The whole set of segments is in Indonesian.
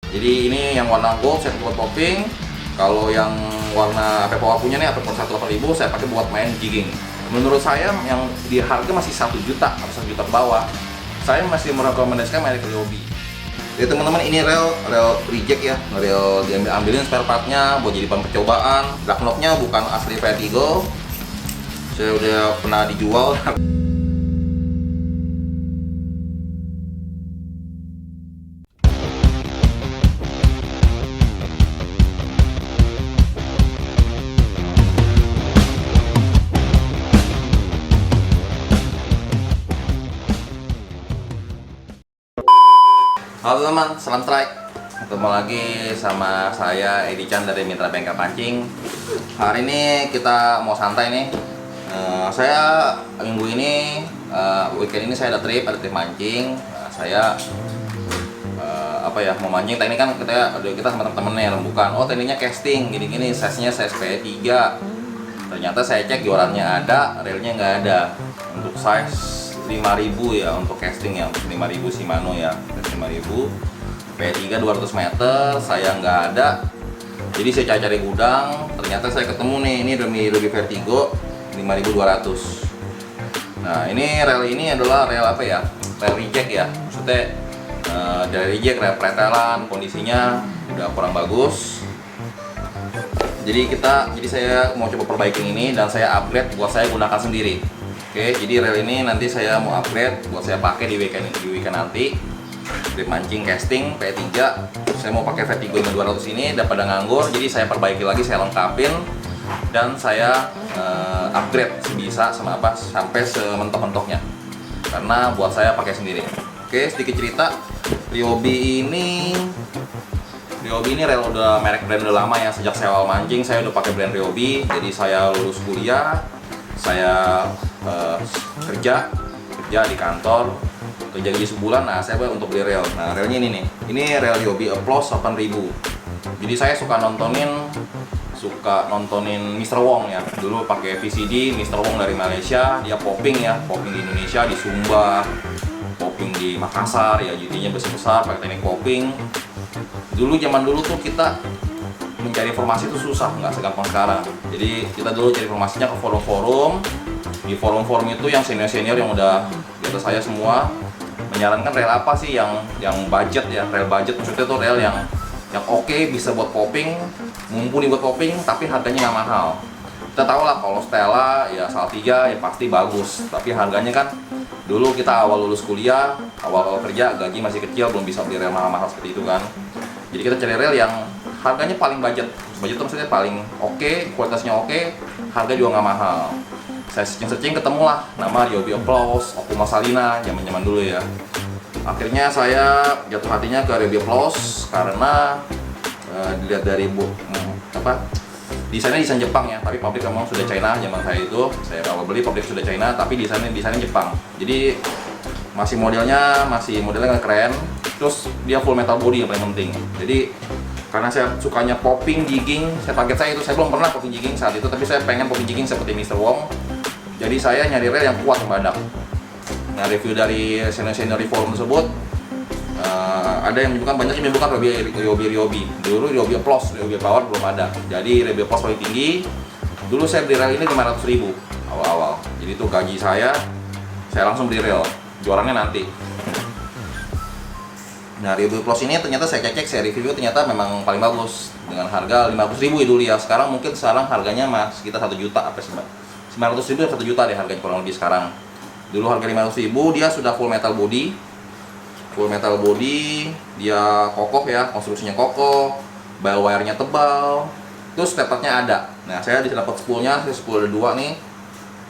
Jadi ini yang warna gold saya buat popping. Kalau yang warna AP Power punya nih AP Power 18000 saya pakai buat main jigging. Menurut saya yang di harga masih 1 juta atau 1 juta ke bawah, saya masih merekomendasikan merek Ryobi. Jadi teman-teman, ini rel reject ya, rel diambil-ambilin spare partnya buat jadi bahan percobaan. Black knob-nya bukan asli Vertigo, saya udah pernah dijual. Halo teman, salam strike. Ketemu lagi sama saya Edi Chan dari Mitra Bengkel Pancing. Hari ini kita mau santai nih. Saya minggu ini, weekend ini saya ada trip mancing. Saya mau mancing. Teknik kan kita sama temen-temennya rembukan. Oh, tekniknya casting, gini-gini. Size-nya size P3. Ternyata saya cek jualannya ada, relnya nggak ada. Untuk size 5000 ya untuk casting ya, untuk 5000 Shimano ya, 5000 P3 200 meter saya nggak ada. Jadi saya cari gudang, ternyata saya ketemu nih, ini Ryobi Vertigo 5200. Nah, ini rel ini adalah rel apa ya, rel reject ya, maksudnya dari reject, rel pretelan, kondisinya udah kurang bagus. Jadi saya mau coba perbaikin ini dan saya upgrade buat saya gunakan sendiri. Oke, jadi rel ini nanti saya mau upgrade buat saya pakai di weekend nanti. Trip mancing casting P3. Saya mau pakai Vertigo 200 ini, daripada nganggur, jadi saya perbaiki lagi, saya lengkapin dan saya upgrade sebisa sampai sementok-mentoknya. Karena buat saya pakai sendiri. Oke, sedikit cerita. Ryobi ini rel udah merek brand udah lama ya, sejak saya awal mancing saya udah pakai brand Ryobi. Jadi saya lulus kuliah, saya kerja di kantor, kerja gaji sebulan. Nah, saya untuk beli rel. Nah, relnya ini nih, ini rel Ryobi Applause 8000. Jadi saya suka nontonin Mr. Wong ya. Dulu pakai VCD Mr. Wong dari Malaysia, dia popping ya, popping di Indonesia, di Sumba, popping di Makassar ya, jadinya besar pakai teknik popping. Zaman dulu tuh kita mencari informasi itu susah, nggak segampang sekarang. Jadi kita dulu cari informasinya ke forum-forum. Di forum-forum itu yang senior-senior yang udah di atas saya semua menyarankan rel apa sih yang budget ya, rel budget, maksudnya tuh rel yang oke, bisa buat popping, mumpuni buat popping, tapi harganya nggak mahal. Kita tahu lah kalau Stella ya Saltiga ya pasti bagus, tapi harganya kan dulu kita awal lulus kuliah, awal kerja, gaji masih kecil, belum bisa beli rel mahal-mahal seperti itu kan. Jadi kita cari rel yang harganya paling budget itu maksudnya paling oke, kualitasnya oke, harga juga nggak mahal. Saya searching ketemulah nama Ryobi Applause, Okuma Salina, zaman dulu ya. Akhirnya saya jatuh hatinya ke Ryobi Applause karena dilihat dari desain Jepang ya, tapi pabrik memang sudah China. Zaman saya itu saya awal beli pabrik sudah China, tapi desainnya Jepang. Jadi modelnya keren. Terus dia full metal body yang paling penting. Jadi karena saya sukanya popping jigging, saya belum pernah popping jigging saat itu, tapi saya pengen popping jigging seperti Mr. Wong. Jadi saya nyari rel yang kuat badak. Nah, review dari senior di forum tersebut ada yang menyebutkan, banyak yang menyebutkan Ryobi. Dulu Ryobi Applause, Ryobi Power belum ada. Jadi Ryobi Applause paling tinggi. Dulu saya beli rel ini 500.000 awal-awal. Jadi itu gaji saya langsung beli rel. Jualannya nanti. Nah, Ryobi Applause ini ternyata saya cek, saya review, ternyata memang paling bagus dengan harga 500.000 dulu ya. Sekarang harganya sekitar 1 juta apa sih, Mbak? 900.000 dan 1 juta deh harganya kurang lebih sekarang. Dulu harga 500.000, dia sudah full metal body, dia kokoh ya, konstruksinya kokoh, ball wire-nya tebal, terus steppernya ada. Nah, saya dapat spoolnya, saya spool ada 2 nih.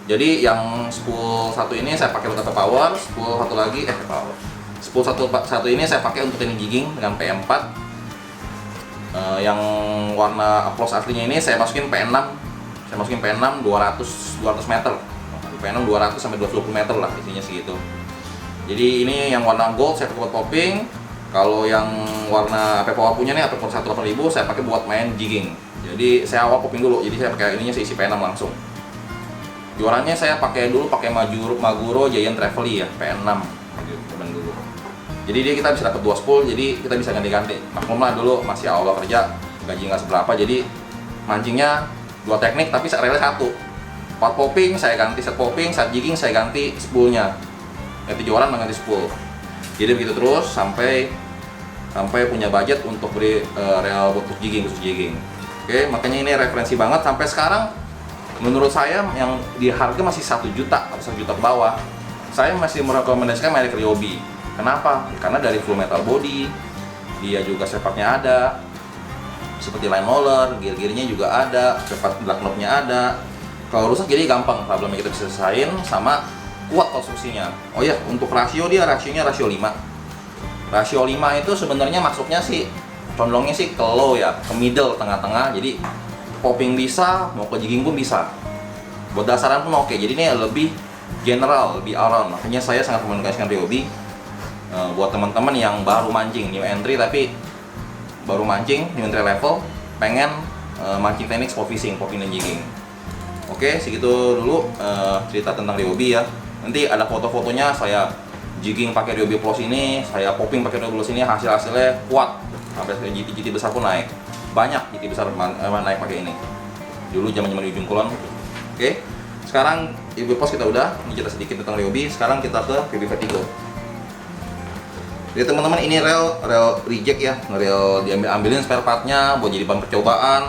Jadi yang spool satu ini saya pakai untuk power, spool satu ini saya pakai untuk teknik jigging dengan P4. Yang warna Applause aslinya ini saya masukin P6. Saya masukin P6 200 meter. P6 200 sampai 220 meter lah, isinya segitu. Jadi ini yang warna gold saya pakai buat popping. Kalau yang warna AP Power punya nih, AP Power 18000 saya pakai buat main jigging. Jadi saya awal popping dulu. Jadi saya pakai ininya, saya isi P6 langsung. Jualannya saya pakai Maguro Giant Travely ya, P6 dulu. Jadi dia kita bisa dapat 2 spool, jadi kita bisa ganti-ganti. Maklum lah dulu masih awal kerja, gaji nggak seberapa, jadi mancingnya 2 teknik tapi relnya 1. Part popping saya ganti set popping, saat jigging saya ganti spoolnya. Ya 7 orang mengganti spool. Jadi begitu terus sampai punya budget untuk beli reel buat khusus jigging. Oke, makanya ini referensi banget sampai sekarang. Menurut saya yang di harga masih 1 juta atau 1 juta ke bawah, saya masih merekomendasikan merek Ryobi. Kenapa? Karena dari full metal body, dia juga sepatnya ada, seperti line roller, gear-gearnya juga ada, sepat black knob-nya ada. Kalau rusak jadi gampang, problemnya kita bisa selesain, sama kuat konstruksinya. Oh ya, untuk rasionya rasio 5. Rasio 5 itu sebenarnya masuknya sih, condongnya sih ke low ya, ke middle, tengah-tengah. Jadi popping bisa, mau ke jigging pun bisa. Buat dasaran pun oke. Jadi ini lebih general, lebih around. Makanya saya sangat merekomendasikan Ryobi. Buat teman-teman yang baru mancing, new entry tapi baru mancing, new entry level, pengen mancing teknik sport fishing, popping dan jigging. Oke, segitu dulu cerita tentang Ryobi ya. Nanti ada foto-fotonya saya jigging pakai Ryobi Plus ini, saya popping pakai Ryobi Plus ini, hasilnya kuat. Sampai GT besar pun naik. Banyak GT besar naik pakai ini. Dulu zaman-zaman di ujung kulon. Oke. Sekarang Ryobi Plus kita udah, ini cerita sedikit tentang Ryobi. Sekarang kita ke Ryobi Vertigo. Jadi teman-teman, ini reel reject ya, reel diambil-ambilin spare partnya buat jadi bahan percobaan.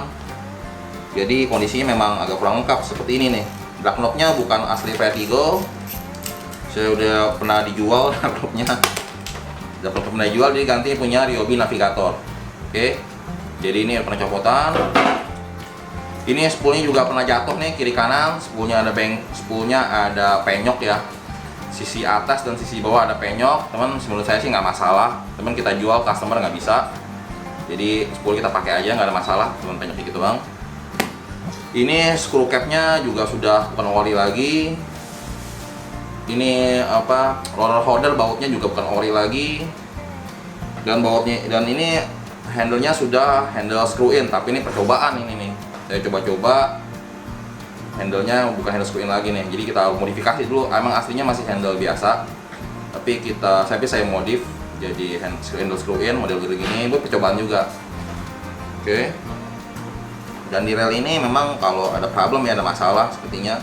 Jadi kondisinya memang agak kurang lengkap seperti ini nih. Black knob-nya bukan asli Vertigo. Saya udah pernah dijual black knob-nya. Udah pernah dijual, jadi ganti punya Ryobi Navigator. Oke. Jadi ini pernah copotan. Ini spoolnya juga pernah jatuh nih kiri kanan. Spoolnya ada penyok ya. Sisi atas dan sisi bawah ada penyok. Teman, menurut saya sih nggak masalah. Teman, kita jual, customer nggak bisa. Jadi spool kita pakai aja, nggak ada masalah. Teman, penyok gitu bang. Ini screw capnya juga sudah bukan ori lagi. Ini apa, roller holder bautnya juga bukan ori lagi. Dan ini handle-nya sudah handle screw in, tapi ini percobaan ini nih. Saya coba-coba. Handle-nya bukan handle screw in lagi nih, jadi kita modifikasi dulu. Emang aslinya masih handle biasa, tapi saya modif jadi handle screw in model gini buat percobaan juga. Oke. Dan di reel ini memang kalau ada problem ya, ada masalah sepertinya,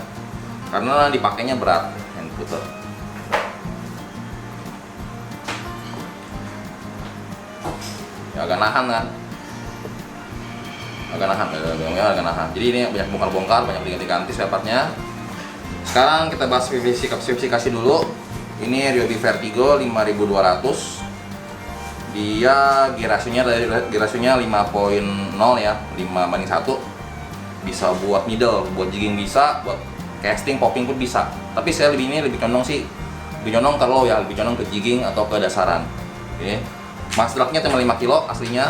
karena dipakainya berat hand puter. Ya, agak nahan kan? Agak nahan. Jadi ini banyak bongkar-bongkar, banyak diganti-ganti spare-partnya. Sekarang kita bahas spesifikasi dulu. Ini Ryobi Vertigo 5200. Dia gear ratio-nya 5.0 ya, 5:1. Bisa buat middle, buat jigging bisa, buat casting, popping pun bisa. Tapi saya lebih condong ke low ya, lebih condong ke jigging atau ke dasaran. Oke. Masdraknya cuma 5 kilo aslinya.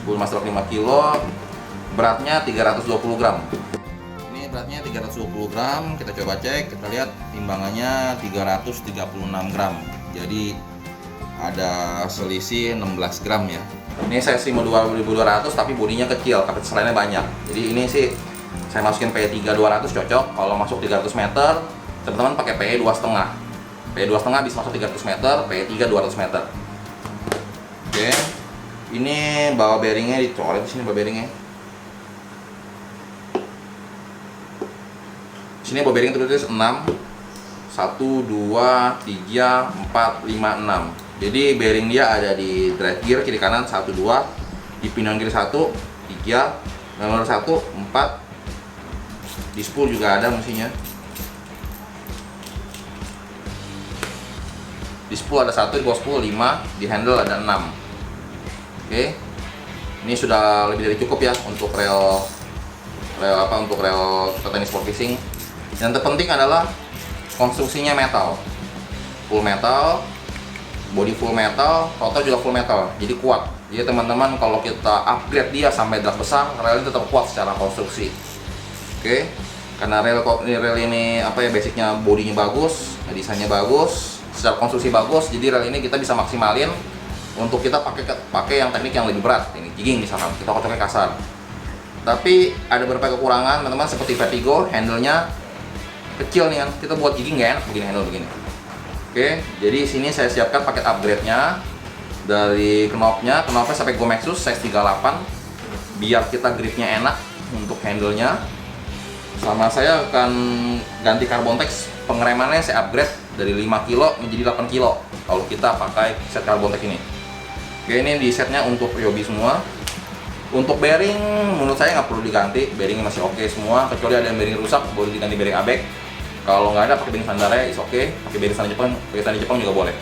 Masdrak 5 kilo, beratnya 320 gram. Ini beratnya 320 gram, kita coba cek, kita lihat timbangannya 336 gram. Jadi ada selisih 16 gram ya. Ini saya sih 2200 tapi bodinya kecil, kapit selainnya banyak. Jadi ini sih saya masukin PE 3200 cocok. Kalau masuk 300 meter, teman-teman pakai PE 2,5. PE 2,5 bisa masuk 300 meter, PE 3 200 meter. Oke. Ini bawah bearingnya dicoret di sini, bawah bearingnya. Sini bawah bearing tertulis 6, 1, 2, 3, 4, 5, 6. Jadi bearing dia ada di drive gear kiri kanan 1, 2, di pinion kiri 1, 3, nomor 1, 4. Di spool juga ada mestinya. Di spool ada 1, di bawah spool 5, di handle ada 6. Oke, ini sudah lebih dari cukup ya untuk reel teknik sport fishing. Yang terpenting adalah konstruksinya metal, full metal, body full metal, rotor juga full metal, jadi kuat. Jadi teman-teman kalau kita upgrade dia sampai drag besar, reel itu tetap kuat secara konstruksi. Oke, karena reel ini basicnya bodinya bagus, desainnya bagus, secara konstruksi bagus, jadi reel ini kita bisa maksimalin untuk kita pakai yang teknik yang lebih berat, ini jigging misalkan, kita kocoknya kasar. Tapi ada beberapa kekurangan teman-teman, seperti Vertigo, handle-nya kecil nih kan, kita buat jigging nggak enak begini, handle begini. Oke, jadi sini saya siapkan paket upgrade-nya. Dari knopnya sampai Go Maxus size 38 biar kita gripnya enak untuk handle-nya. Sama saya akan ganti Carbontex, pengeremannya saya upgrade dari 5 kilo menjadi 8 kilo kalau kita pakai set Carbontex ini. Oke, ini di setnya untuk Ryobi semua. Untuk bearing menurut saya nggak perlu diganti, bearingnya masih oke semua, kecuali ada yang bearing rusak boleh diganti bearing ABEK. Kalau nggak ada pakai bearing standarnya is oke, pakai bearing standar Jepang juga boleh.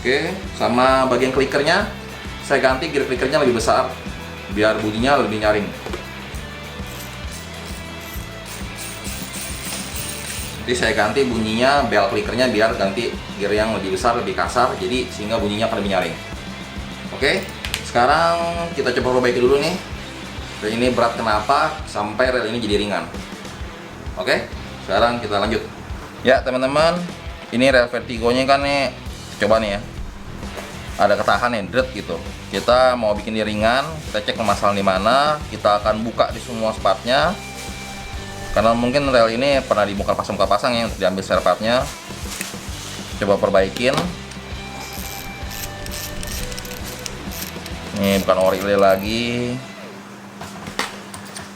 Oke, sama bagian clickernya saya ganti gear clickernya lebih besar biar bunyinya lebih nyaring. Jadi saya ganti bunyinya bell clickernya biar ganti gear yang lebih besar, lebih kasar, jadi sehingga bunyinya akan lebih nyaring. Oke, sekarang kita coba perbaiki dulu nih. Rel ini berat kenapa sampai rel ini jadi ringan. Oke, sekarang kita lanjut. Ya teman-teman, ini rel Vertigo-nya kan nih, coba nih ya. Ada ketahan ya, dret gitu. Kita mau bikin dia ringan, kita cek permasalahan di mana. Kita akan buka di semua spatnya. Karena mungkin rel ini pernah dibuka pasang ya, untuk diambil spare partnya. Coba perbaikin. Ini bukan ori lagi.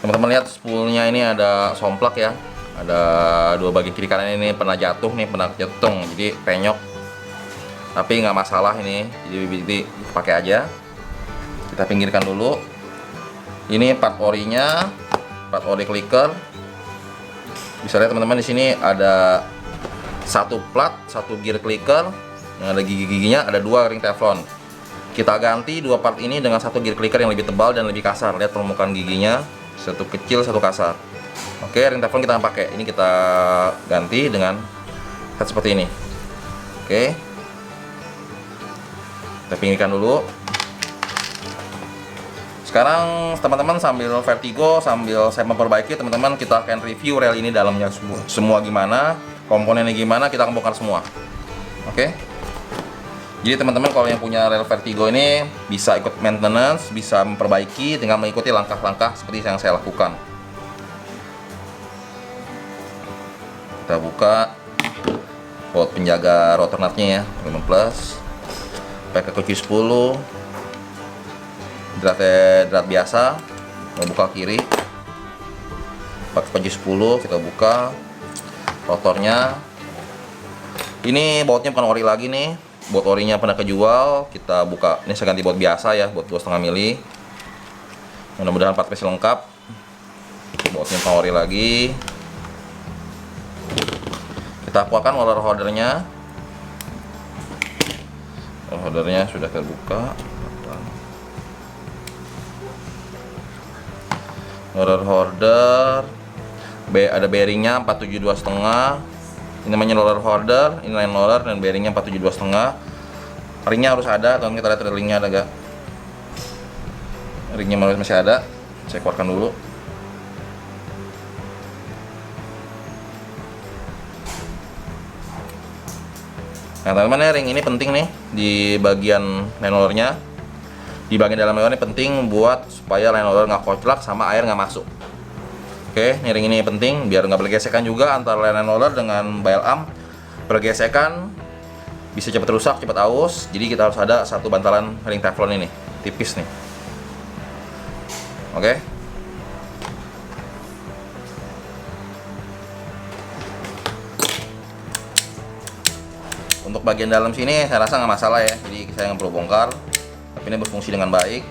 Teman-teman lihat spoolnya ini ada somplak ya. Ada dua bagian kiri kanan ini pernah jatuh nih, pernah jatuh, jadi penyok. Tapi nggak masalah ini, jadi pakai aja. Kita pinggirkan dulu. Ini part orinya, part ori clicker. Bisa lihat teman-teman di sini ada satu plat, satu gear clicker yang ada gigi-giginya, ada dua ring teflon. Kita ganti dua part ini dengan satu gear clicker yang lebih tebal dan lebih kasar. Lihat permukaan giginya, satu kecil, satu kasar. Oke, ring teflon kita pakai. Ini kita ganti dengan head seperti ini. Oke. Kita pinggirkan dulu. Sekarang teman-teman sambil Vertigo, sambil saya memperbaiki, teman-teman kita akan review rel ini dalamnya semua gimana, komponennya gimana, kita akan bongkar semua. Oke. Jadi teman-teman kalau yang punya rel Vertigo ini bisa ikut maintenance, bisa memperbaiki dengan mengikuti langkah-langkah seperti yang saya lakukan. Kita buka baut penjaga rotor nutnya ya, 5 plus. Pakai kunci 10, drat biasa, mau buka kiri, pakai kunci 10, kita buka rotornya. Ini bautnya bukan ori lagi nih, baut orinya pernah kejual, kita buka. Ini saya ganti baut biasa ya, baut 2,5 mili. Mudah-mudahan part piece lengkap. Bautnya bukan ori lagi. Kita keluarkan roller holdernya. Holdernya sudah terbuka. Roller holder ada bearingnya 472,5. Ini namanya roller holder, ini line roller dan bearingnya 472,5. Ringnya harus ada, atau kita lihat ringnya ada gak? Ringnya masih ada. Saya keluarkan dulu. Nah teman-teman, ring ini penting nih di bagian line rollernya. Di bagian dalam ini penting buat supaya line roller nggak koclak sama air nggak masuk. Oke, ini ring ini penting biar nggak bergesekan juga antara line roller dengan bile arm. Bergesekan bisa cepat rusak, cepat aus. Jadi kita harus ada satu bantalan ring teflon ini, tipis nih. Oke. Untuk bagian dalam sini saya rasa nggak masalah ya, jadi saya nggak perlu bongkar. Tapi ini berfungsi dengan baik.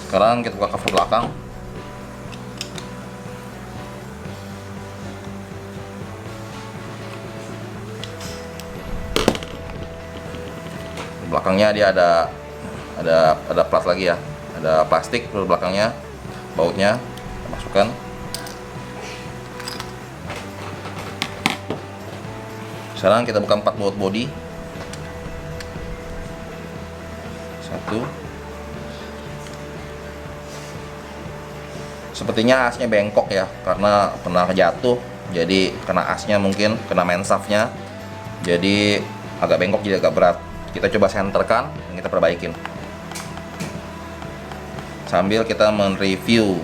Sekarang kita buka cover belakang. Belakangnya dia ada plat lagi ya, ada plastik di belakangnya, bautnya kita masukkan. Sekarang kita buka 4 baut bodi. 1. Sepertinya asnya bengkok ya, karena pernah jatuh. Jadi kena asnya, mungkin kena main shaftnya. Jadi agak bengkok, jadi agak berat. Kita coba senterkan dan kita perbaikin. Sambil kita mereview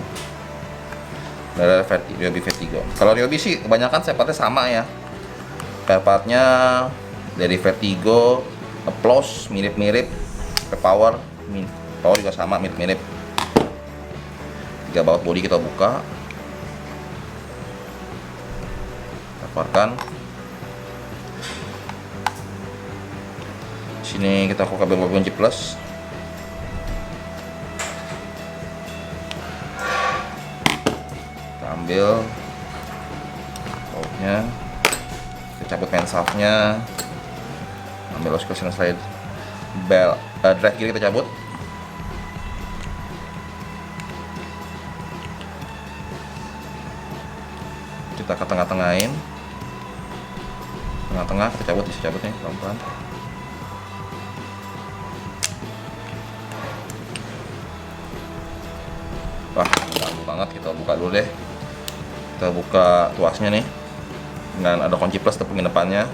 dari Ryobi Vertigo. Kalau Ryobi sih kebanyakan sepatnya sama ya. spare partnya dari Vertigo, Applause mirip-mirip, Power juga sama mirip-mirip. 3 baut bodi kita buka, kita keluarkan. Sini kita buka kabel kunci plus. Kita ambil bautnya, kita cabut main shaftnya, ambil oscillation slide bell, drive gear kita cabut. Kita ke tengah-tengahin, tengah-tengah kita cabut, bisa cabut nih pelan-pelan. Wah, ganggu banget, kita buka dulu deh. Kita buka tuasnya nih, dengan ada kunci plus tepungin depannya.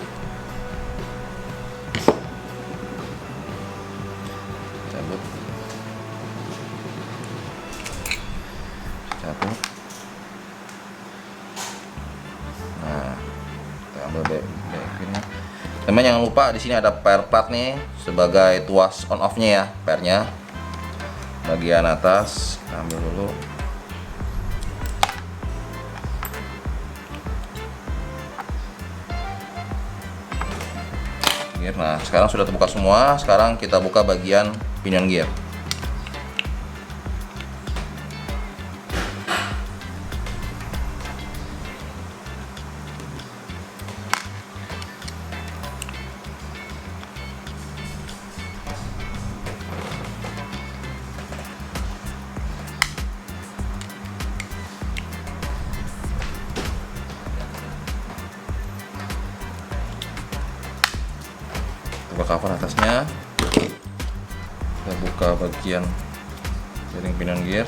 Cabut, cabut. Nah, kita ambil backnya. Teman jangan lupa di sini ada pair plat nih sebagai tuas on off-nya ya, pairnya. Bagian atas kita ambil dulu. Nah, sekarang sudah terbuka semua. Sekarang kita buka bagian pinion gear. Buka cover atasnya, kita buka bagian bearing pinion gear.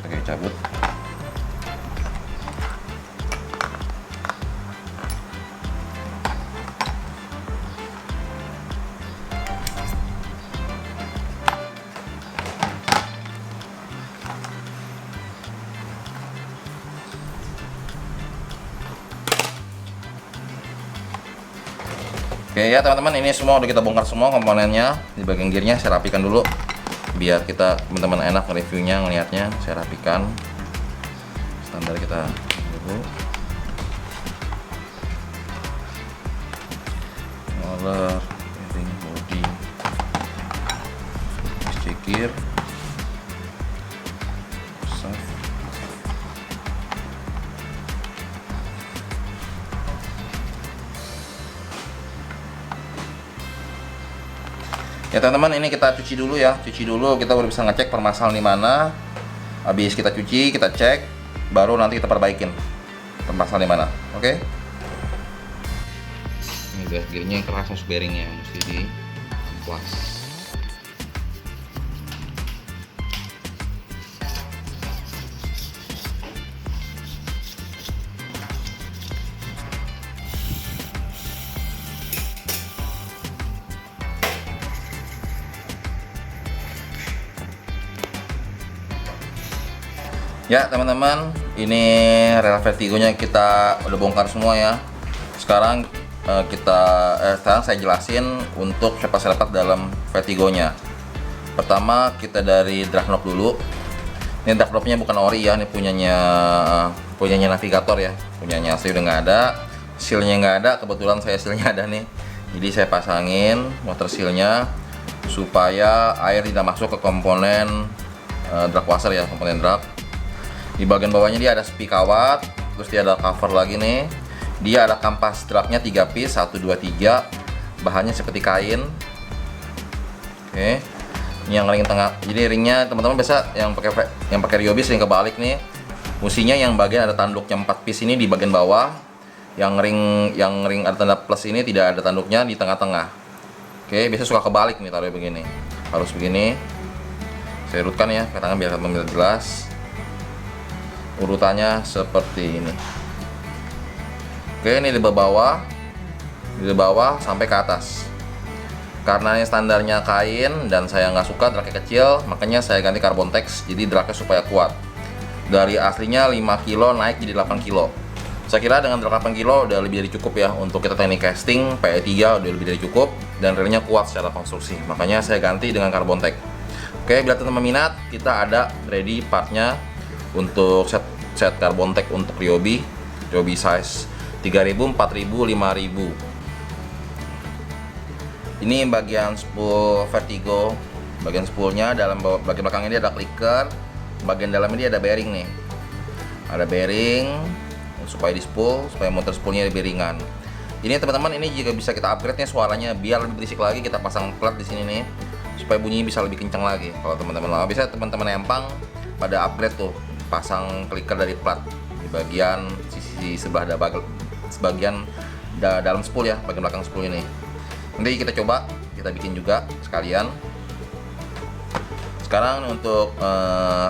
Kita cabut. Oke ya teman-teman, ini semua udah kita bongkar semua komponennya. Di bagian gearnya saya rapikan dulu biar kita teman-teman enak reviewnya, ngelihatnya. Saya rapikan standar kita dulu. Roller, bearing body, SC gear, shaft. Ya teman-teman, ini kita cuci dulu ya, cuci dulu, kita baru bisa ngecek permasalahan di mana. Habis kita cuci, kita cek, baru nanti kita perbaikin permasalahan di mana. Oke? Ini drive gearnya yang keras, harus bearingnya mesti di amplas. Ya teman-teman, ini rel Vertigonya kita udah bongkar semua ya. Sekarang sekarang saya jelasin untuk selepas dalam Vertigonya. Pertama kita dari drive knob dulu. Ini drive knobnya bukan ori ya, ini punyanya navigator ya, punyanya asli udah nggak ada, sealnya nggak ada. Kebetulan saya sealnya ada nih, jadi saya pasangin water sealnya supaya air tidak masuk ke komponen drag washer ya, komponen drag. Di bagian bawahnya dia ada sepi kawat, terus dia ada cover lagi nih. Dia ada kampas dragnya 3 piece, 1, 2, 3. Bahannya seperti kain. Oke. Ini yang ring tengah. Jadi ringnya teman-teman biasa yang pakai Ryobi sering kebalik nih. Musinya yang bagian ada tanduknya 4 piece ini di bagian bawah. Yang ring ada tanda plus ini tidak ada tanduknya di tengah-tengah. Oke, biasa suka kebalik nih, taruh begini. Harus begini. Saya urutkan ya, ke tangan biar memang jelas. Urutannya seperti ini. Oke, ini di bawah sampai ke atas. Karena ini standarnya kain dan saya nggak suka draknya kecil, makanya saya ganti Carbontex jadi draknya supaya kuat. Dari aslinya 5 kilo naik jadi 8 kilo. Saya kira dengan drak 8 kilo udah lebih dari cukup ya untuk kita teknik casting. PE3 udah lebih dari cukup dan relnya kuat secara konstruksi, makanya saya ganti dengan Carbontex. Oke, bila teman-teman minat, kita ada ready partnya untuk set Carbontex untuk Ryobi size 3000, 4000, 5000. Ini bagian spool Vertigo. Bagian spoolnya bagian belakang ini ada clicker. Bagian dalam ini ada bearing nih. Ada bearing supaya di spool, supaya motor spoolnya lebih ringan. Ini teman-teman, ini juga bisa kita upgrade nya suaranya biar lebih berisik lagi. Kita pasang plat di sini nih supaya bunyinya bisa lebih kencang lagi. Kalau teman-teman bisa teman-teman empang pada upgrade tuh, pasang clicker dari plat di bagian sisi sebelah sebagian dalam spool ya, bagian belakang spool ini. Nanti kita coba, kita bikin juga sekalian. Sekarang untuk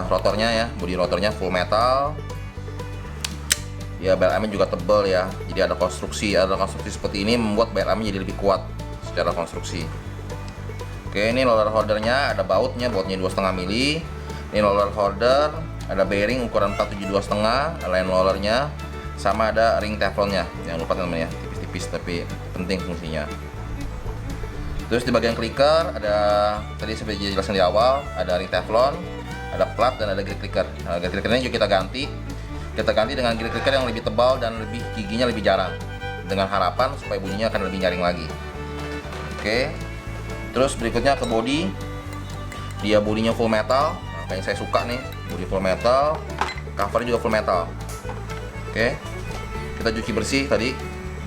rotornya ya, bodi rotornya full metal. Ya, BLM-nya juga tebal ya. Jadi ada konstruksi seperti ini membuat BLM-nya jadi lebih kuat secara konstruksi. Oke, ini roller holdernya ada bautnya 2,5 mili. Ini roller holder, ada bearing ukuran 472,5, line rollernya, sama ada ring teflonnya. Jangan lupa teman-teman ya, tipis-tipis tapi penting fungsinya. Terus di bagian clicker ada, tadi seperti dijelaskan di awal, ada ring teflon, ada plat dan ada grip clicker. Nah, grip clicker ini juga kita ganti dengan grip clicker yang lebih tebal dan lebih giginya lebih jarang, dengan harapan supaya bunyinya akan lebih nyaring lagi. Oke, terus berikutnya ke body. Dia bodinya full metal, makanya saya suka nih, body full metal, cover juga full metal. Oke, kita cuci bersih tadi,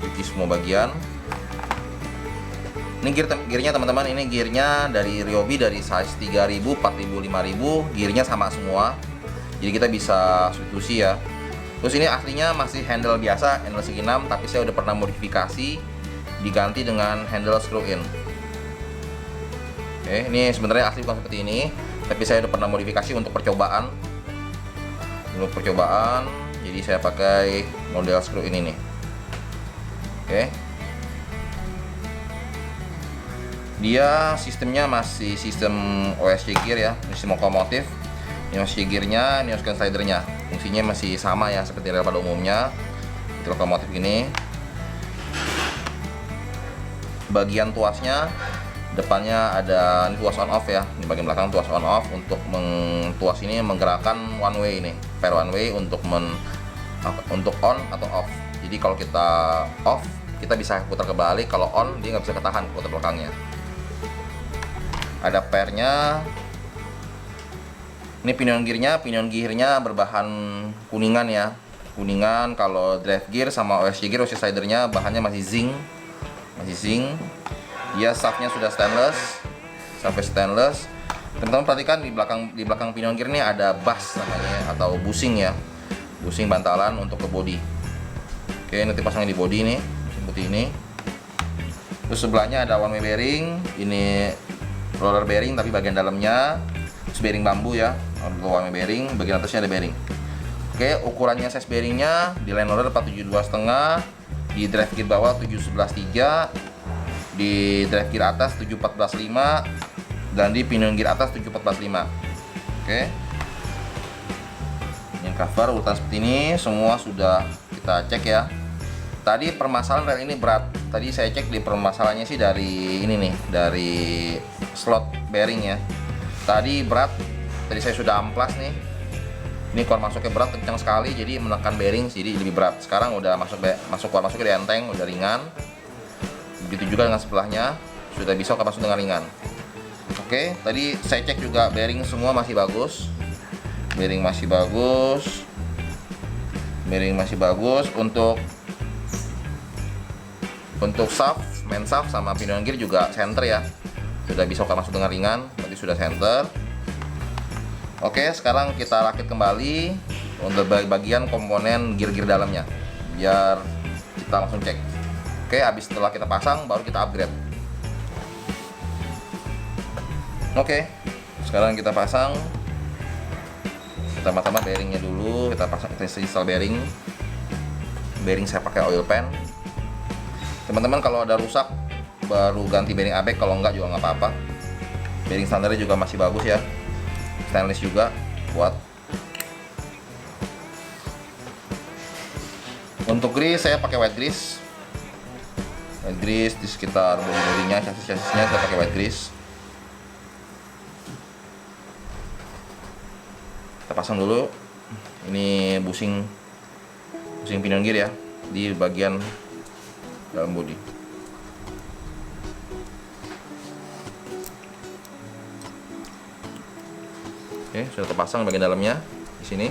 cuci semua bagian. Ini gearnya teman-teman, ini gearnya dari Ryobi dari size 3000, 4000, 5000, gearnya sama semua. Jadi kita bisa substitusi ya. Terus ini aslinya masih handle biasa, handle segi 6, tapi saya udah pernah modifikasi diganti dengan handle screw in. Oke, ini sebenarnya asli bukan seperti ini, tapi saya udah pernah modifikasi untuk percobaan. Jadi saya pakai model screw in ini. Oke. Dia sistemnya masih sistem OSC gear ya, sistem lokomotif. Ini OSC gearnya, ini OSC slidernya. Fungsinya masih sama ya seperti rel pada umumnya. Di lokomotif ini. Bagian tuasnya, depannya ada tuas on off ya. Di bagian belakang tuas on off untuk tuas ini menggerakkan one way ini, pair one way untuk on atau off. Jadi kalau kita off, kita bisa putar kebalik. Kalau on, dia nggak bisa ketahan putar belakangnya. Ada pairnya. Ini pinion gearnya berbahan kuningan ya. Kuningan. Kalau drive gear sama OSC gear, OSC slidernya bahannya masih zinc. Dia shaftnya sudah stainless, sampai stainless. Teman-teman perhatikan di belakang pinion gear ini ada bus namanya atau bushing ya. Bushing bantalan untuk ke body. Oke, nanti pasangnya di body ini seperti ini. Terus sebelahnya ada one way bearing. Ini roller bearing tapi bagian dalamnya bearing bambu ya, one way bearing, bagian atasnya ada bearing. Oke, ukurannya size bearingnya di line roller 472,5, di drive gear bawah 711,3, di drive gear atas 714,5, dan di pinion gear atas 714,5. Oke, yang cover urutan seperti ini semua sudah kita cek ya. Tadi permasalahan rel ini berat. Tadi saya cek di permasalahannya sih dari ini nih, dari slot bearing ya. Tadi berat, tadi saya sudah amplas nih. Ini keluar masuknya berat, kencang sekali, jadi menekan bearing jadi lebih berat. Sekarang udah keluar masuknya enteng, udah ringan. Begitu juga dengan sebelahnya, sudah bisa masuk dengan ringan. Oke, tadi saya cek juga bearing semua masih bagus. Bearing masih bagus untuk shaft, main shaft sama pinion gear juga center ya. Sudah bisa masuk dengan ringan, berarti sudah center. Oke, sekarang kita rakit kembali untuk bagian komponen gear-gear dalamnya, biar kita langsung cek. Oke, habis setelah kita pasang, baru kita upgrade. Oke, sekarang kita pasang. Pertama-tama bearingnya dulu, kita install bearing. Bearing saya pakai oil pan. Teman-teman kalau ada rusak baru ganti bearing ABEK, kalau enggak juga nggak apa-apa. Bearing standarnya juga masih bagus ya, stainless juga, kuat. Untuk grease saya pakai white grease. White grease di sekitar bodi-bodinya, chassis-chassisnya saya pakai white grease. Kita pasang dulu. Ini busing pinion gear ya, di bagian dalam bodi. Oke, sudah terpasang bagian dalamnya di sini.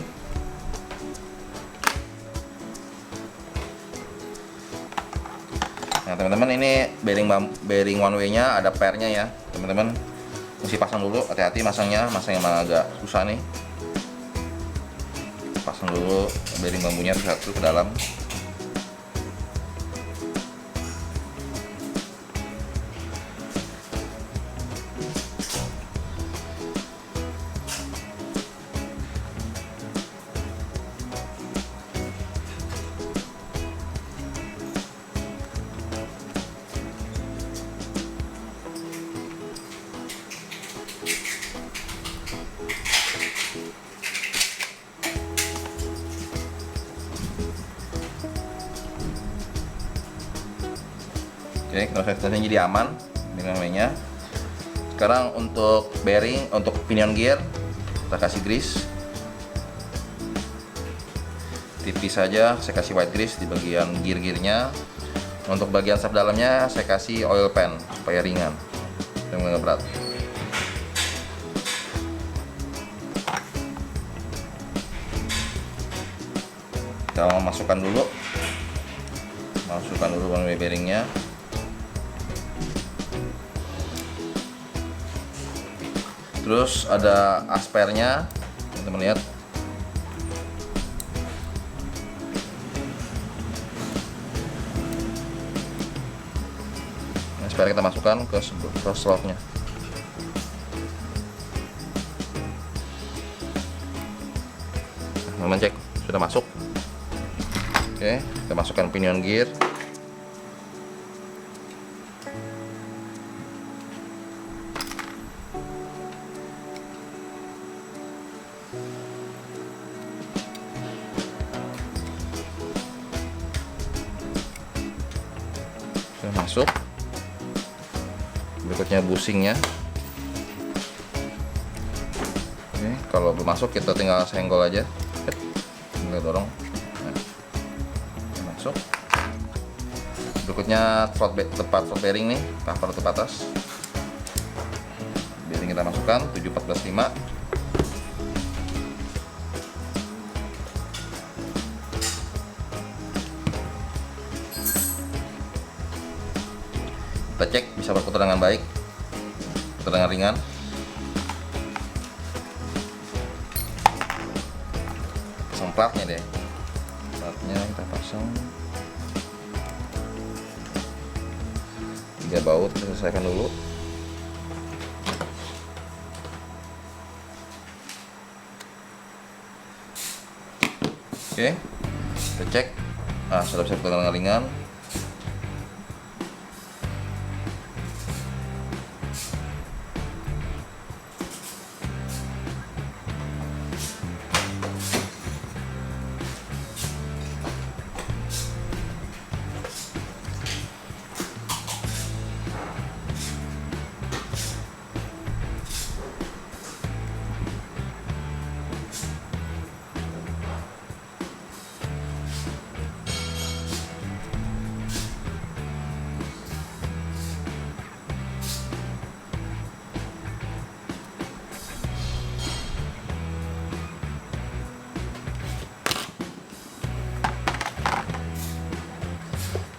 Nah, teman-teman, ini bearing one way-nya ada pair-nya ya, teman-teman. Mesti pasang dulu, hati-hati masangnya emang agak susah nih. Pasang dulu bearing bambunya satu ke dalam. Oke, konsistensinya jadi aman dengan mainnya. Sekarang untuk bearing, untuk pinion gear kita kasih grease tipis saja. Saya kasih white grease di bagian gear-gearnya. Untuk bagian sap dalamnya saya kasih oil pan supaya ringan dan nggak berat. Kita masukkan dulu one way bearingnya. Terus ada aspernya, teman-teman lihat. Asper kita masukkan ke slotnya. Teman-teman cek, sudah masuk. Oke, kita masukkan pinion gear. Sudah masuk. Berikutnya busingnya. Oke, kalau belum masuk kita tinggal senggol aja, tinggal dorong. Nah, masuk. Berikutnya tempat slot bearing nih, cover untuk atas. Bearing kita masukkan 7145. Kita cek bisa berputar dengan baik, berputar dengan ringan. Pasang platnya deh, platnya kita pasang 3 baut, kita selesaikan dulu. Oke, kita cek. Nah, sudah bisa berputar dengan ringan.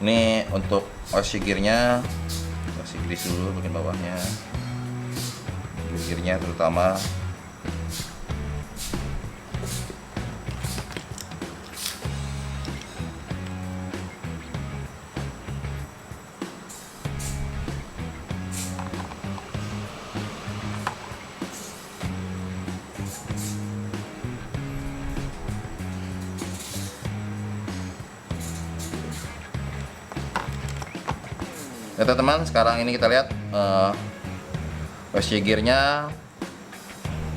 Ini untuk OC gearnya, kasih grease dulu bagian bawahnya, gearnya terutama. Ya teman-teman, sekarang ini kita lihat WC gearnya,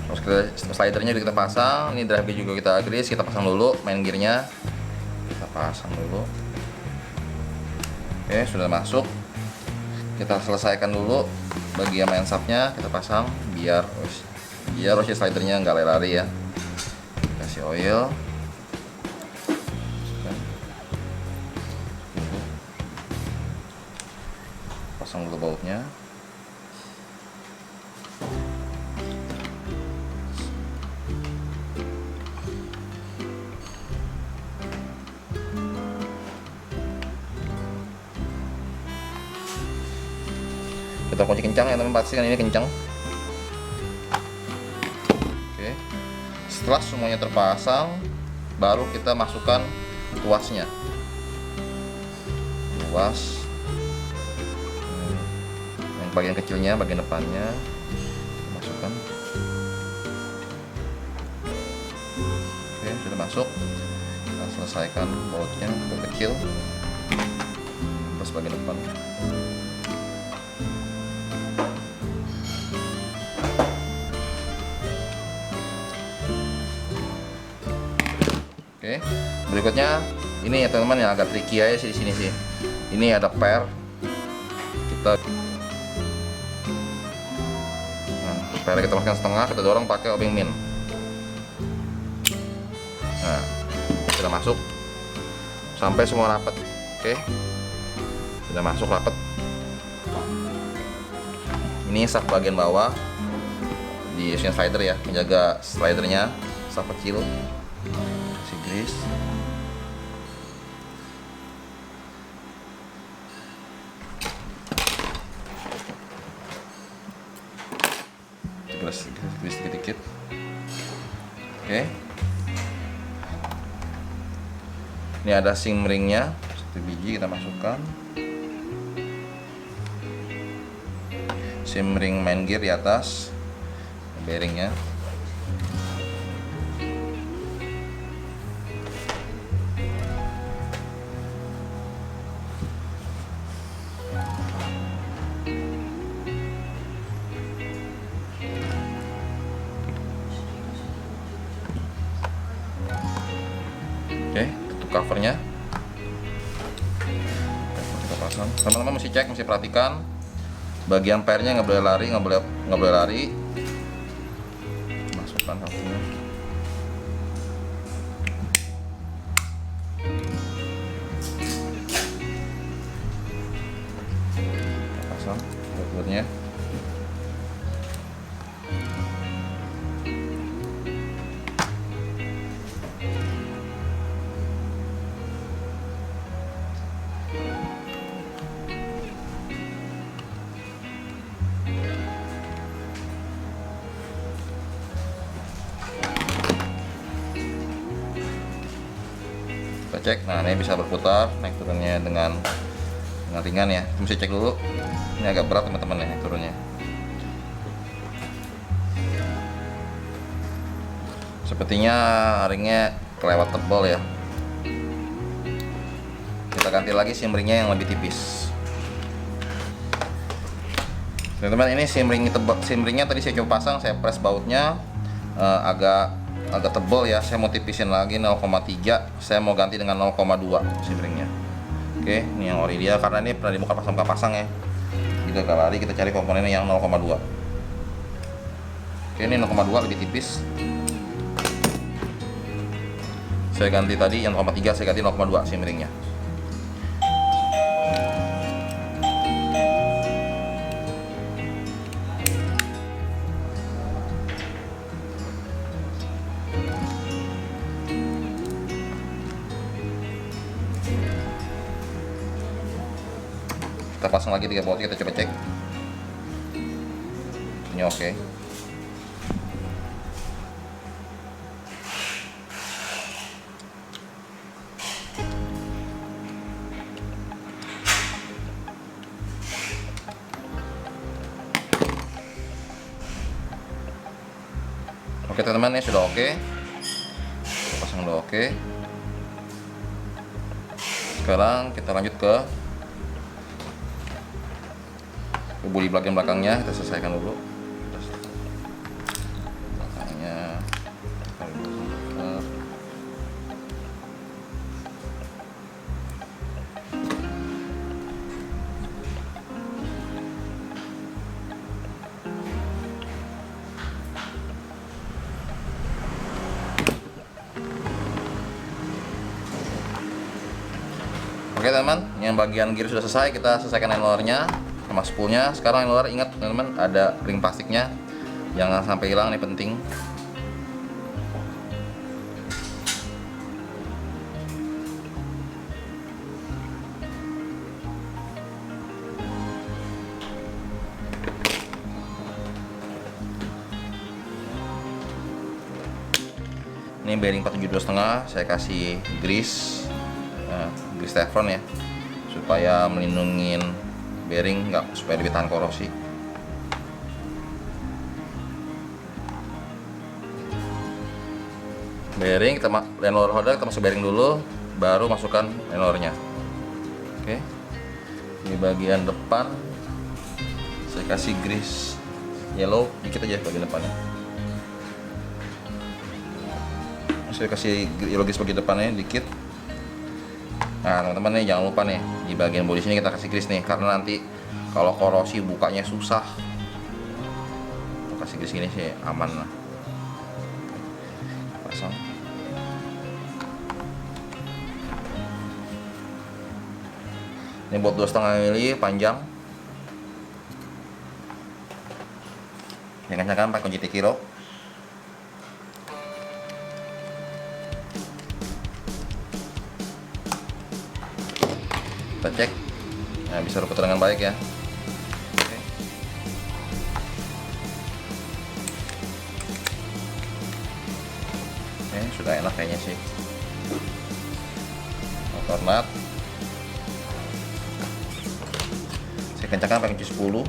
terus slidernya juga kita pasang. Ini drive gear juga kita grease, kita pasang dulu. Main gearnya kita pasang dulu. Oke, sudah masuk. Kita selesaikan dulu bagian main subnya, kita pasang biar WC slidernya nggak lari-lari ya. Kasih oil, pasang dulu bautnya. Kita kunci kencang ya teman, pastikan ini kencang. Oke, setelah semuanya terpasang, baru kita masukkan tuasnya. Tuas yang bagian kecilnya, bagian depannya masukkan. Oke, sudah masuk. Kita selesaikan bautnya, baut kecil, terus bagian depan. Oke, berikutnya ini ya teman-teman, yang agak tricky aja sih di sini sih. Ini ada per, kita masukkan setengah, kita dorong pakai obeng min. Nah, kita masuk sampai semua rapat. Oke, sudah masuk rapat. Ini sak bagian bawah di slider ya, menjaga slidernya sak kecil. Grease. Grease dikit-dikit. Oke. Ini ada sim ringnya, 1 biji kita masukkan. Sim ring main gear di atas, bearingnya. Oke, tutup covernya. Kita pasang. Teman-teman mesti cek, mesti perhatikan bagian pernya nggak boleh lari, nggak boleh lari. Masukkan covernya. Kita pasang covernya. Cek, nah ini bisa berputar naik turunnya dengan ringan ya. Mesti cek dulu, ini agak berat teman-teman ya turunnya. Sepertinya ringnya kelewat tebal ya. Kita ganti lagi sim ringnya yang lebih tipis. Teman-teman, ini sim ringnya tadi saya coba pasang, saya press bautnya agak tebal ya. Saya mau tipisin lagi 0,3, saya mau ganti dengan 0,2 sim ringnya. Oke, ini yang ori dia, karena ini pernah dibuka pasang ya. Jika gak lari, kita cari komponennya yang 0,2. Oke, ini 0,2 lebih tipis. Saya ganti tadi yang 0,3, saya ganti 0,2 sim ringnya. Kita pasang lagi 3 baut, kita coba cek. Ini oke. Oke teman-teman, ini sudah oke. Kita pasang udah oke. Sekarang kita lanjut ke bodi bagian belakangnya kita selesaikan dulu. Belakangnya oke teman-teman, yang bagian gear sudah selesai, kita selesaikan handlernya sama spoolnya. Sekarang handler, ingat teman-teman, ada ring plastiknya, jangan sampai hilang, ini penting. Ini bearing 47,5, saya kasih grease. Grease Teflon ya, supaya melindungi bearing, supaya lebih tahan korosi. Bearing kita handler holder kita masuk bearing dulu, baru masukkan handlernya. Oke, di bagian depan saya kasih grease yellow dikit aja bagian depannya. Saya kasih yellow grease bagian depannya dikit. Nah teman-teman nih, jangan lupa nih di bagian bodi sini kita kasih grease nih, karena nanti kalau korosi bukanya susah. Kasih grease gini sih aman lah. Pasang. Ini buat 2,5 mili panjang. Yang kencang pakai kunci T-Kiro. Kita cek, nah, bisa berputar dengan baik ya. Oke. Oke, sudah enak kayaknya sih. Motor nut saya kencangkan pakai kunci 10.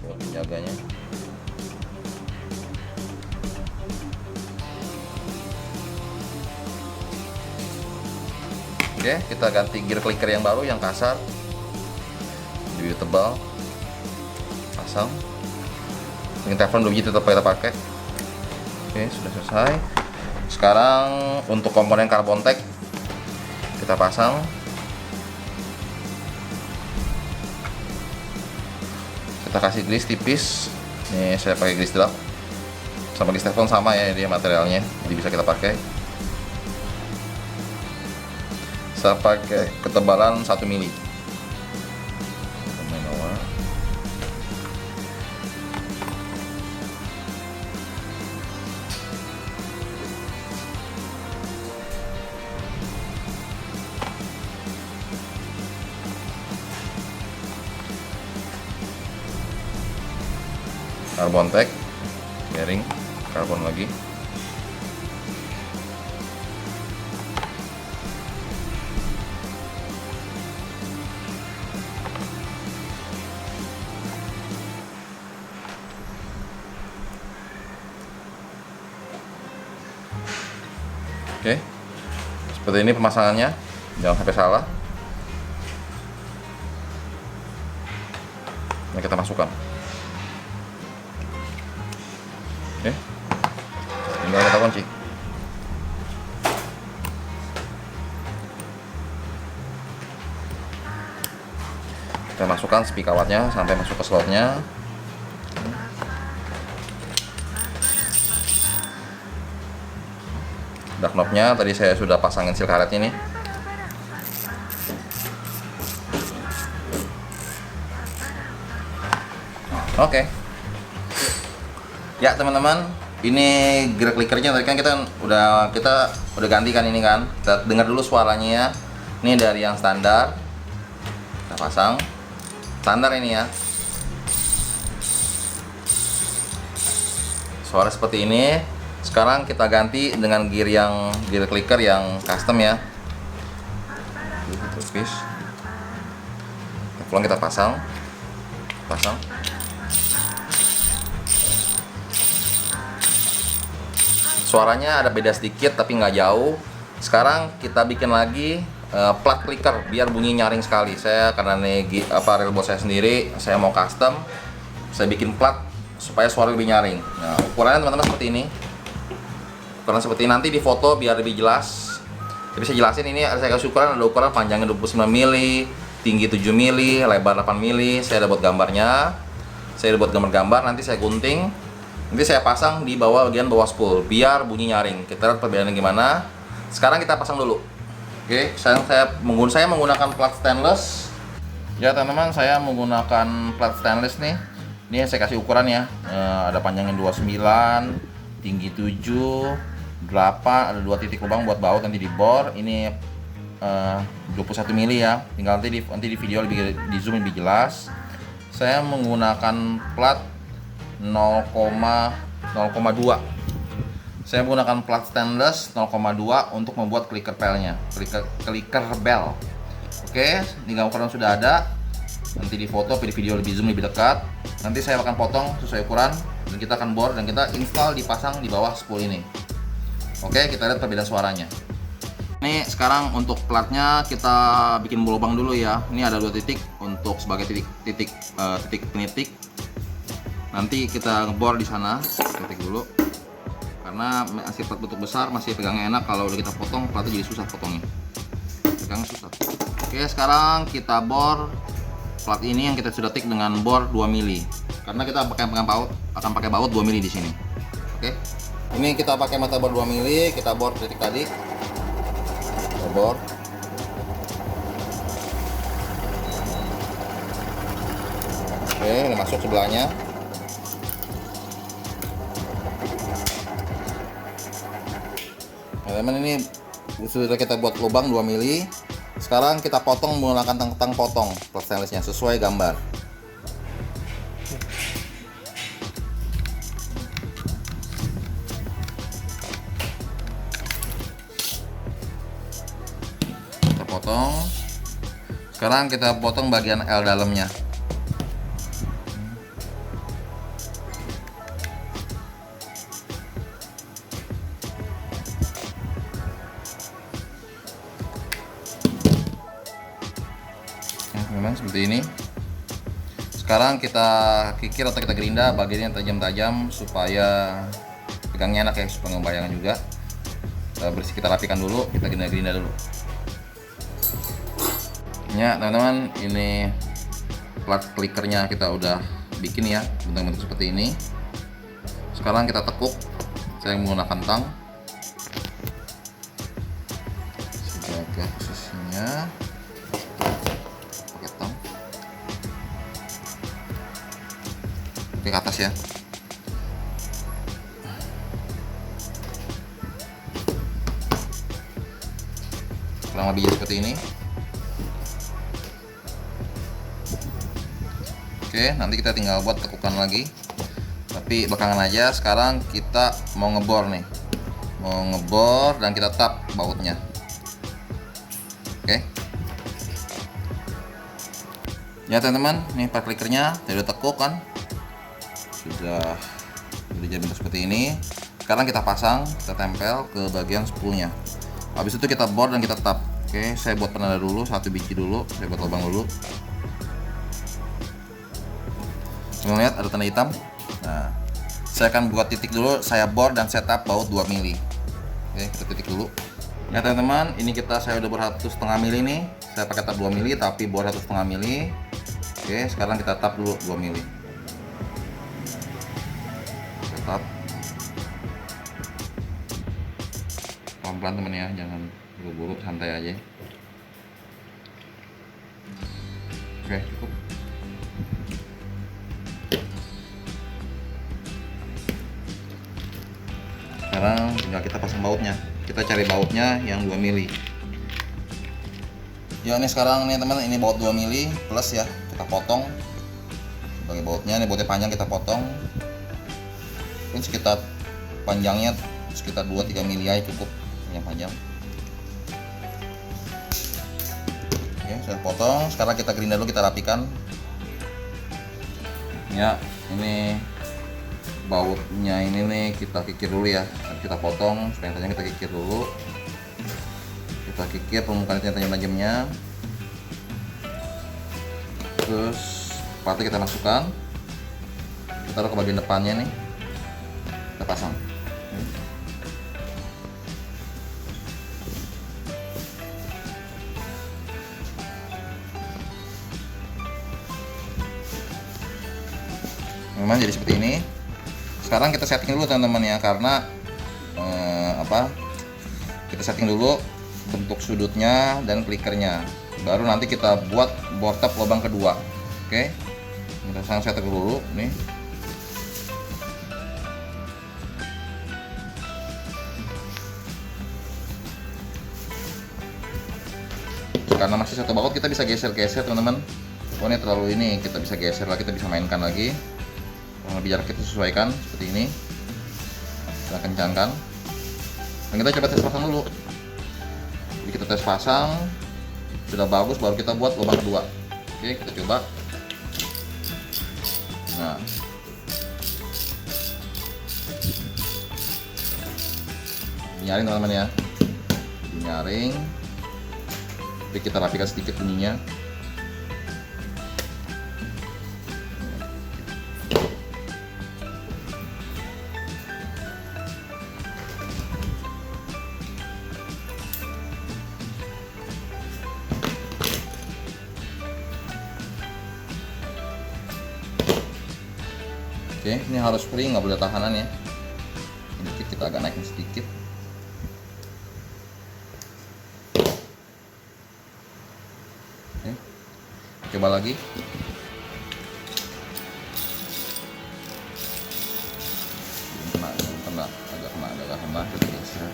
Buat penjaganya. Oke, kita ganti gear clicker yang baru, yang kasar, lebih tebal, pasang. Ring Teflon 2 biji tetap kita pakai. Oke, sudah selesai. Sekarang untuk komponen carbon tag kita pasang. Kita kasih grease tipis. Ini saya pakai grease drop. Sama grease Teflon sama ya dia materialnya, jadi bisa kita pakai. Saya pakai ketebalan 1 mili. Carbon tag, bearing, karbon lagi. Oke, seperti ini pemasangannya, jangan sampai salah. Ini kita masukkan. Oke, tinggal kita kunci. Kita masukkan spikawatnya sampai masuk ke slotnya. Ada knopnya, tadi saya sudah pasangin seal karetnya nih. Oke. Ya teman-teman, ini gear clickernya tadi kan kita udah ganti kan ini kan. Kita dengar dulu suaranya ya. Ini dari yang standar. Kita pasang. Standar ini ya. Suara seperti ini. Sekarang kita ganti dengan gear clicker yang custom ya. Terus Teflon kita pasang. Suaranya ada beda sedikit tapi nggak jauh Sekarang kita bikin lagi plat clicker biar bunyi nyaring sekali. Saya karena ini reel bot saya sendiri, saya mau custom, saya bikin plat supaya suara lebih nyaring. Nah, ukurannya teman-teman seperti ini. Ukuran seperti ini, nanti di foto biar lebih jelas. Jadi saya jelasin, ini saya kasih ukuran, ada ukuran panjangnya 29 mili, tinggi 7 mili, lebar 8 mili. Saya ada buat gambarnya. Saya ada buat gambar-gambar, nanti saya gunting. Nanti saya pasang di bawah bagian bawah spool biar bunyi nyaring. Kita lihat perbedaannya gimana. Sekarang kita pasang dulu. Oke, saya menggunakan plat stainless. Ya teman-teman, saya menggunakan plat stainless nih. Ini saya kasih ukuran ya. Ada panjangnya 29, tinggi 7, 8, ada 2 titik lubang buat baut nanti di bor. Ini 21 mili ya. Tinggal nanti di video lebih di zoom lebih jelas. Saya menggunakan plat 0,2. Saya menggunakan plat stainless 0,2 untuk membuat clicker bell-nya. Clicker bell. Oke, tinggal ukuran sudah ada. Nanti di foto, di video lebih zoom lebih dekat. Nanti saya akan potong sesuai ukuran dan kita akan bor dan kita install dipasang di bawah spool ini. Oke, kita lihat perbedaan suaranya. Ini sekarang untuk platnya kita bikin lubang dulu ya. Ini ada 2 titik untuk sebagai titik penitik. Nanti kita ngebor di sana, titik dulu. Karena masih plat bentuk besar, masih pegangnya enak. Kalau udah kita potong, platnya jadi susah potongnya. Pegangnya susah. Oke, sekarang kita bor plat ini yang kita sudah tik dengan bor 2 mili. Karena kita akan pakai baut 2 mili di sini. Oke. Ini kita pakai mata bor 2 mili, kita bor titik tadi. Kita bor. Oke, ini masuk sebelahnya. Nah, teman, ini sudah kita buat lubang 2 mili. Sekarang kita potong menggunakan tang potong plat stainlessnya sesuai gambar. Kita potong. Sekarang kita potong bagian L dalamnya. Memang seperti ini. Sekarang kita kikir atau kita gerinda bagian yang tajam-tajam supaya pegangnya enak ya, supaya ngebayangin juga. Kita rapikan dulu, kita gerinda dulu. Ya teman-teman, ini plat clickernya kita udah bikin ya, bentuk-bentuk seperti ini. Sekarang kita tekuk. Saya menggunakan tang. Jaga posisinya. Ke atas ya. Kurang lebih seperti ini. Oke, nanti kita tinggal buat tekukan lagi. Tapi belakangan aja. Sekarang kita mau ngebor nih. Mau ngebor dan kita tap bautnya. Oke. Ya teman-teman, ini part clickernya udah tekuk kan. Sudah jadi bentuk seperti ini. Sekarang kita pasang, kita tempel ke bagian spoolnya. Habis itu kita bor dan kita tap. Oke, saya buat penanda dulu, 1 biji dulu. Saya buat lubang dulu. Kalian lihat ada tanda hitam. Nah, saya akan buat titik dulu. Saya bor dan saya tap baut 2 mili. Oke, kita titik dulu. Ya teman-teman, ini saya udah bor 1,5 mili nih. Saya pakai tap 2 mili tapi bor 1,5 mili. Oke, sekarang kita tap dulu 2 mili. Tap pelan-pelan temen ya, jangan buru-buru, santai aja. Oke, cukup. Sekarang tinggal kita pasang bautnya. Kita cari bautnya yang 2 mili. Ya ini sekarang nih teman, ini baut 2 mili plus ya, kita potong sebagai bautnya. Ini bautnya panjang, kita potong. Ini sekitar panjangnya sekitar 2-3 mili aja cukup yang panjang. Oke, sudah potong. Sekarang kita gerinda dulu, kita rapikan. Ya, ini bautnya ini nih kita kikir dulu ya. Kita potong, supaya kita kikir dulu. Kita kikir permukaan tajam-tajamnya. Terus spatnya kita masukkan. Kita taruh ke bagian depannya nih. Kita pasang. Memang jadi seperti ini. Sekarang kita setting dulu teman-teman ya, karena kita setting dulu bentuk sudutnya dan klikernya, baru nanti kita buat board tab lubang kedua. Oke, kita setting dulu nih. Karena masih satu baut, kita bisa geser-geser teman-teman. Oh, ini terlalu ini, kita bisa geser lagi, kita bisa mainkan lagi. Lebih jarak kita sesuaikan seperti ini. Kita kencangkan. Dan kita coba tes pasang dulu. Jadi kita tes pasang, sudah bagus, baru kita buat lubang kedua. Oke, kita coba. Nah, nyaring teman-teman ya, nyaring. Jadi kita rapikan sedikit bunyinya. Oke, ini harus free, nggak boleh tahanan ya. Sedikit kita agak naikin sedikit. Oke, coba lagi. Belum kena, agak kena, kita geser.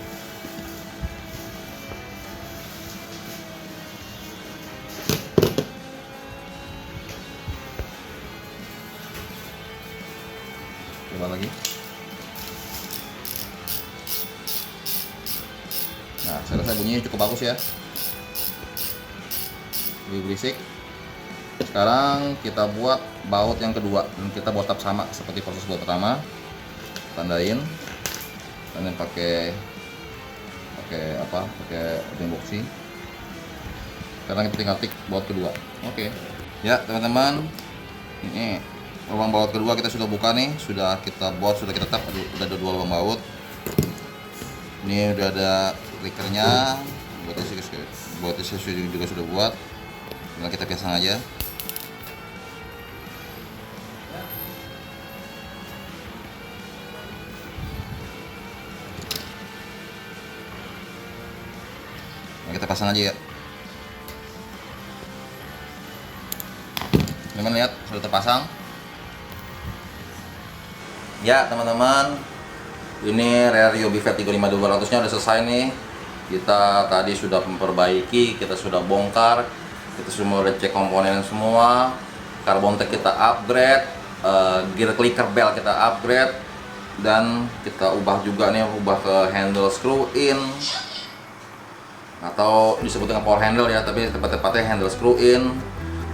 Coba lagi. Nah, saya rasa bunyinya cukup bagus ya, lebih berisik. Sekarang kita buat baut yang kedua, dan kita buat tab sama seperti proses buat pertama. Tandain, dan pakai ring boxy. Sekarang kita tinggal tik baut kedua. Oke. Ya teman-teman, ini lubang baut kedua kita sudah buka nih, sudah kita kita tap, udah ada 2 lubang baut. Ini udah ada klikernya, buat isi juga sudah buat. Tinggal kita pasang aja. Nah, kita pasang aja ya. Teman-teman lihat sudah terpasang. Ya teman-teman, ini rear Ryobi V35200 nya udah selesai nih. Kita tadi sudah memperbaiki, kita sudah bongkar, kita semua udah cek komponen semua. Carbon tech kita upgrade, gear clicker bell kita upgrade, dan kita ubah juga nih, ubah ke handle screw in, atau disebut dengan power handle ya, tapi tepat-tepatnya handle screw in.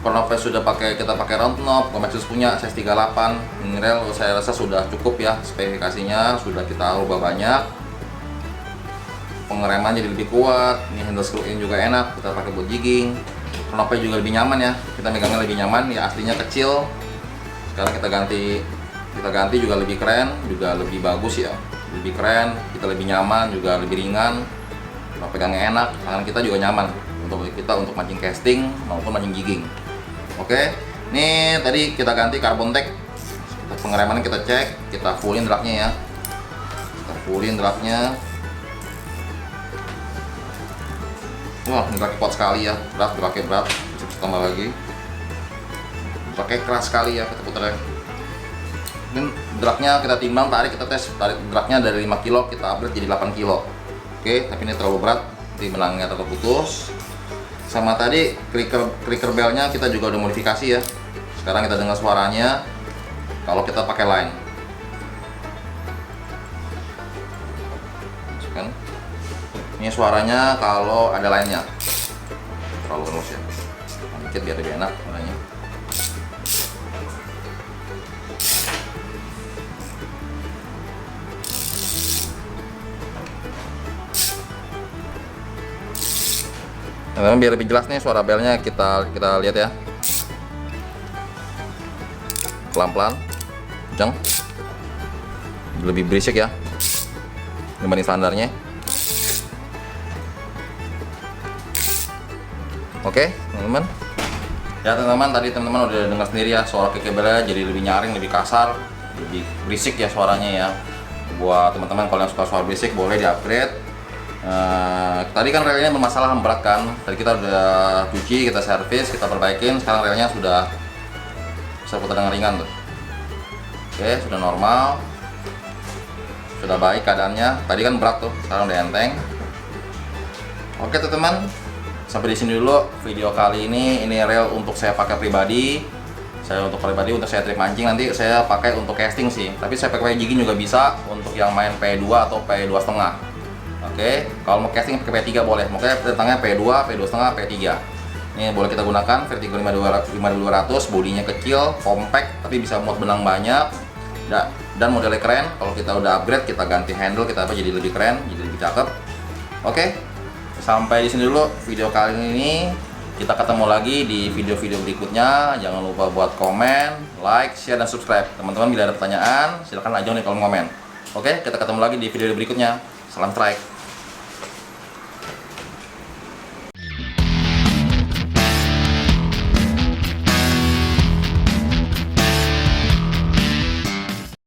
Knob sudah kita pakai round knob, Maxus punya size 38. Ini rel saya rasa sudah cukup ya, spesifikasinya sudah kita ubah banyak. Pengereman jadi lebih kuat, ini handle screw in juga enak, kita pakai buat jigging. Knobnya juga lebih nyaman ya, kita megangnya lebih nyaman ya, aslinya kecil. Sekarang kita ganti juga lebih keren, juga lebih bagus ya, lebih keren, kita lebih nyaman, juga lebih ringan. Knob pegangnya enak, tangan kita juga nyaman untuk mancing casting maupun mancing jigging. Oke, ini tadi kita ganti carbon tech. Pengeremannya kita cek, kita fullin dragnya ya. Kita fullin dragnya. Wah, ini dragnya kuat sekali ya. Dragnya berat. Bisa tambah lagi. Dragnya keras sekali ya, kita putar ya. Ini dragnya kita timbang, kita tes. Tarik dragnya dari 5 kilo, kita upgrade jadi 8 kilo. Oke, tapi ini terlalu berat. Di benangnya tetap putus. Sama tadi clicker bellnya kita juga udah modifikasi ya. Sekarang kita dengar suaranya kalau kita pakai line. Masukkan. Ini suaranya kalau ada line-nya. Terlalu halus ya. Dikit biar lebih enak suaranya. Teman-teman, biar lebih jelas nih suara belnya kita lihat ya. Pelan-pelan, kencang, lebih berisik ya dibanding standarnya. Oke teman-teman, ya teman-teman, tadi teman-teman udah dengar sendiri ya suara kekebelnya jadi lebih nyaring, lebih kasar, lebih berisik ya suaranya ya. Buat teman-teman kalau yang suka suara berisik boleh di-upgrade. Tadi kan relnya bermasalah, berat kan. Tadi kita udah cuci, kita servis, kita perbaikin. Sekarang relnya sudah bisa putar dengan ringan tuh. Oke, sudah normal, sudah baik keadaannya. Tadi kan berat tuh, sekarang udah enteng. Oke teman-teman, sampai di sini dulu video kali ini. Ini rel untuk saya pakai pribadi. Untuk saya trik mancing, nanti saya pakai untuk casting sih. Tapi saya pakai jigging juga bisa untuk yang main P2 atau P2,5. Oke, kalau mau casting pakai P3 boleh. Makanya tentangnya P2, P2,5, P3. Ini boleh kita gunakan Vertigo 5200, bodinya kecil, compact, tapi bisa muat benang banyak. Dan modelnya keren. Kalau kita udah upgrade, kita ganti handle, kita jadi lebih keren, jadi lebih cakep. Oke, sampai di sini dulu video kali ini. Kita ketemu lagi di video-video berikutnya. Jangan lupa buat komen, like, share, dan subscribe. Teman-teman, bila ada pertanyaan silahkan aja nih kolom komen. Oke, kita ketemu lagi di video berikutnya. Salam strike.